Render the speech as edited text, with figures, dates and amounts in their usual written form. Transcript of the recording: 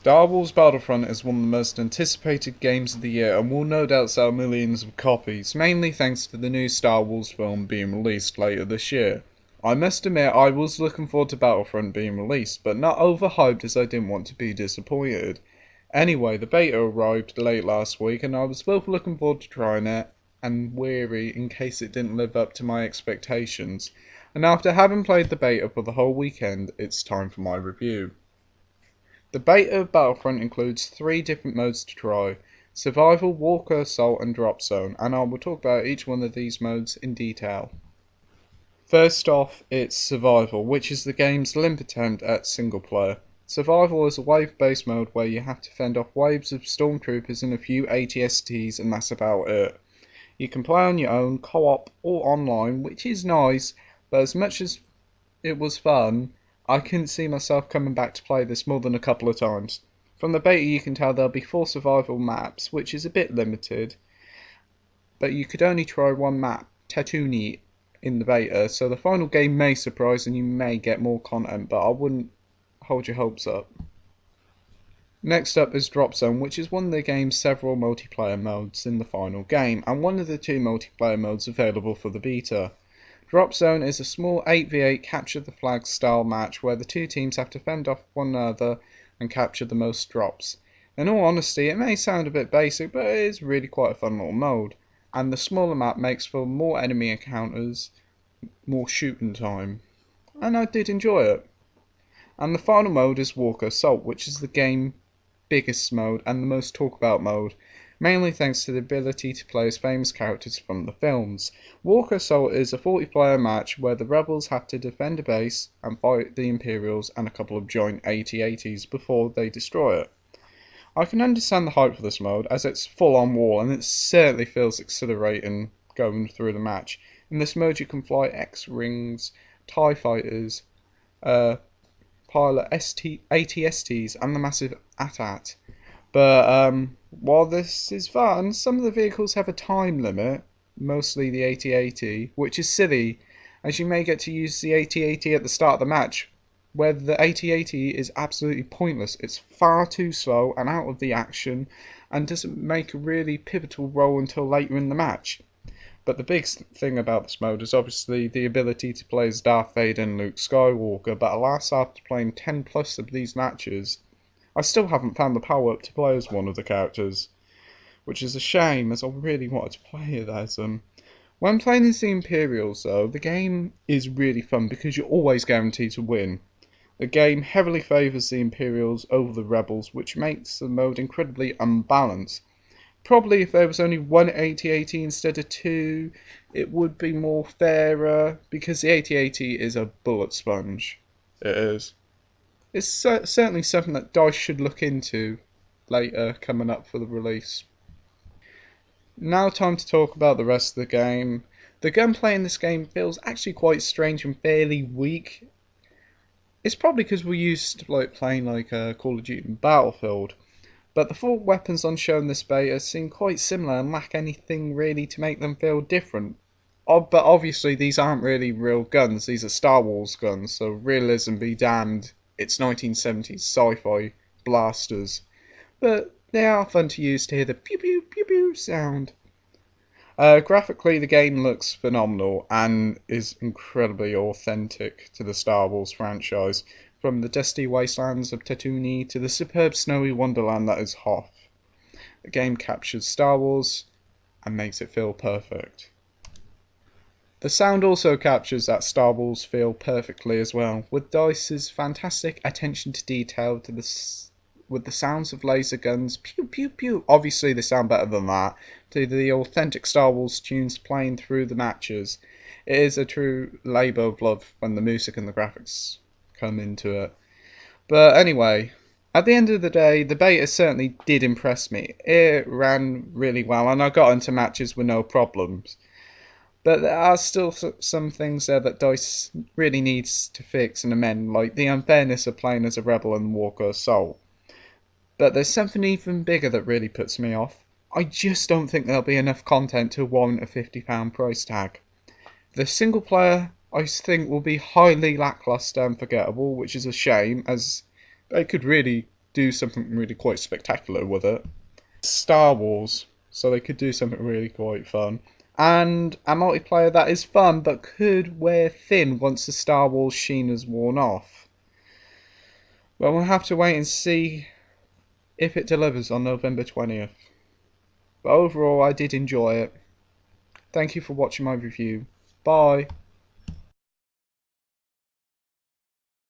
Star Wars Battlefront is one of the most anticipated games of the year and will no doubt sell millions of copies, mainly thanks to the new Star Wars film being released later this year. I must admit I was looking forward to Battlefront being released, but not overhyped as I didn't want to be disappointed. Anyway, the beta arrived late last week and I was both looking forward to trying it and weary in case it didn't live up to my expectations. And after having played the beta for the whole weekend, it's time for my review. The beta of Battlefront includes 3 different modes to try: Survival, Walker, Assault and Drop Zone, and I will talk about each one of these modes in detail. First off, it's Survival, which is the game's limp attempt at single player. Survival is a wave-based mode where you have to fend off waves of stormtroopers and a few ATSTs, and that's about it. You can play on your own, co-op or online, which is nice, but as much as it was fun, I couldn't see myself coming back to play this more than a couple of times. From the beta you can tell there'll be 4 survival maps, which is a bit limited, but you could only try one map, Tatooine, in the beta, so the final game may surprise and you may get more content, but I wouldn't hold your hopes up. Next up is Drop Zone, which is one of the game's several multiplayer modes in the final game, and one of the 2 multiplayer modes available for the beta. Drop Zone is a small 8v8 capture the flag style match where the 2 teams have to fend off one another and capture the most drops. In all honesty, it may sound a bit basic, but it is really quite a fun little mode, and the smaller map makes for more enemy encounters, more shooting time, and I did enjoy it. And the final mode is Walker Assault, which is the game's biggest mode and the most talked about mode, mainly thanks to the ability to play as famous characters from the films. Walker Assault is a 40-player match where the rebels have to defend a base and fight the Imperials and a couple of joint AT-ATs before they destroy it. I can understand the hype for this mode, as it's full on war and it certainly feels exhilarating going through the match. In this mode you can fly X-Wings, TIE Fighters, pilot ATSTs and the massive AT-AT. But while this is fun, some of the vehicles have a time limit, mostly the AT-AT, which is silly, as you may get to use the AT-AT at the start of the match, where the AT-AT is absolutely pointless. It's far too slow and out of the action, and doesn't make a really pivotal role until later in the match. But the big thing about this mode is obviously the ability to play as Darth Vader and Luke Skywalker, but alas, after playing 10 plus of these matches, I still haven't found the power up to play as one of the characters, which is a shame as I really wanted to play it as them. When playing as the Imperials though, the game is really fun because you're always guaranteed to win. The game heavily favours the Imperials over the Rebels, which makes the mode incredibly unbalanced. Probably if there was only one AT-AT instead of 2, it would be more fairer, because the AT-AT is a bullet sponge. It is. It's certainly something that D.I.C.E should look into later, coming up for the release. Now time to talk about the rest of the game. The gunplay in this game feels actually quite strange and fairly weak. It's probably because we're used to playing Call of Duty and Battlefield. But the 4 weapons on show in this beta seem quite similar and lack anything really to make them feel different. But obviously these aren't really real guns, these are Star Wars guns, so realism be damned, it's 1970s sci-fi blasters. But they are fun to use to hear the pew pew pew pew sound. Graphically the game looks phenomenal and is incredibly authentic to the Star Wars franchise, from the dusty wastelands of Tatooine to the superb snowy wonderland that is Hoth. The game captures Star Wars and makes it feel perfect. The sound also captures that Star Wars feel perfectly as well, with D.I.C.E's fantastic attention to detail with the sounds of laser guns, pew pew pew, obviously they sound better than that, to the authentic Star Wars tunes playing through the matches. It is a true labour of love when the music and the graphics come into it. But anyway, at the end of the day, the beta certainly did impress me. It ran really well and I got into matches with no problems. But there are still some things there that D.I.C.E really needs to fix and amend, like the unfairness of playing as a rebel in Walker Assault. But there's something even bigger that really puts me off. I just don't think there'll be enough content to warrant a £50 price tag. The single player, I think, will be highly lacklustre and forgettable, which is a shame, as they could really do something really quite spectacular with it. Star Wars, so they could do something really quite fun. And a multiplayer that is fun but could wear thin once the Star Wars sheen has worn off. Well, we'll have to wait and see if it delivers on November 20th. But overall, I did enjoy it. Thank you for watching my review. Bye.